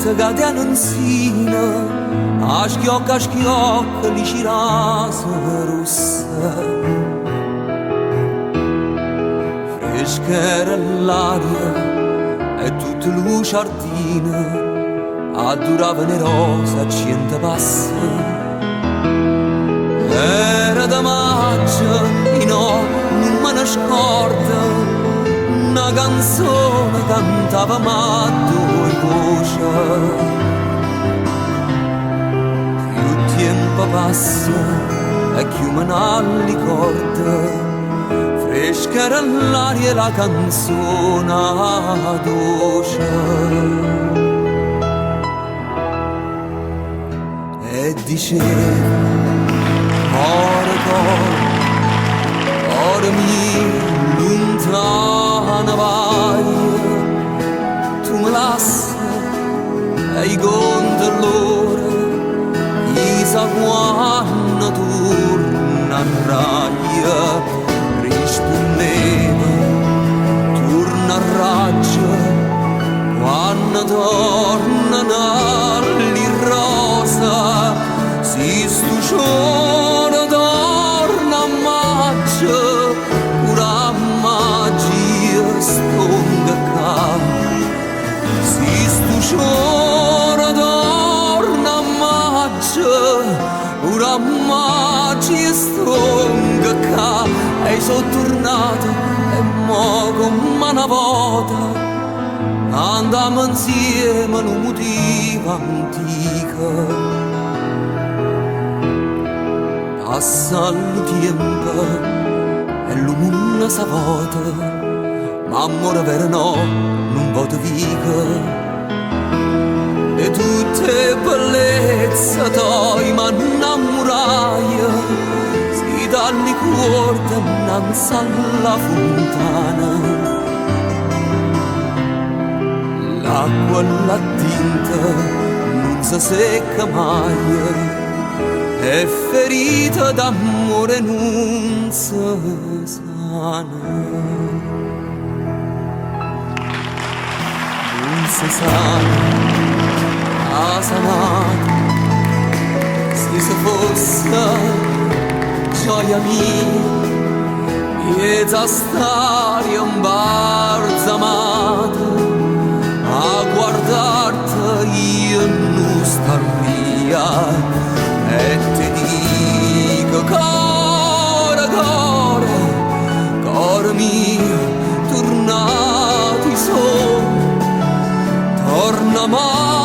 te cade in sina, a schiocca li cirasa rossa. Fresca era l'aria e tutta lo giardino addurava ne rosa a 100 passi. Era da maggio e no, non me ne scorda, una canzone cantava ma due voci. Più tempo passa e più me ne ricorda, fresca era l'aria e la canzone dolce. E diceva cuore, cuore mio, lontana vai, tu mi lasci e i conti l'ora, chissà quando tornerai. Rispondeva, torna a raggio, quando tornano le rosa, si stu giorno torna a maggio, pura magia stonda ca. Si stu giorno torna a maggio, pura magia stonda ca. E sono tornato e mo come una volta andiamo insieme in un motivo antico. Passa il tempo e il mondo si vuota, ma amore vero no, non vuota vica. E tutte bellezze tue mi innamorai, si dalli cuore innanzi alla fontana. L'acqua e la tinta non si secca mai, e ferita d'amore non si sana. Non si sana, ha sanato, se fosse gioia mia, miezza stare imbalsamata, a guardarti io non star via. E ti dico cuore, cuore, cuore mio, tornati sono, torna mai.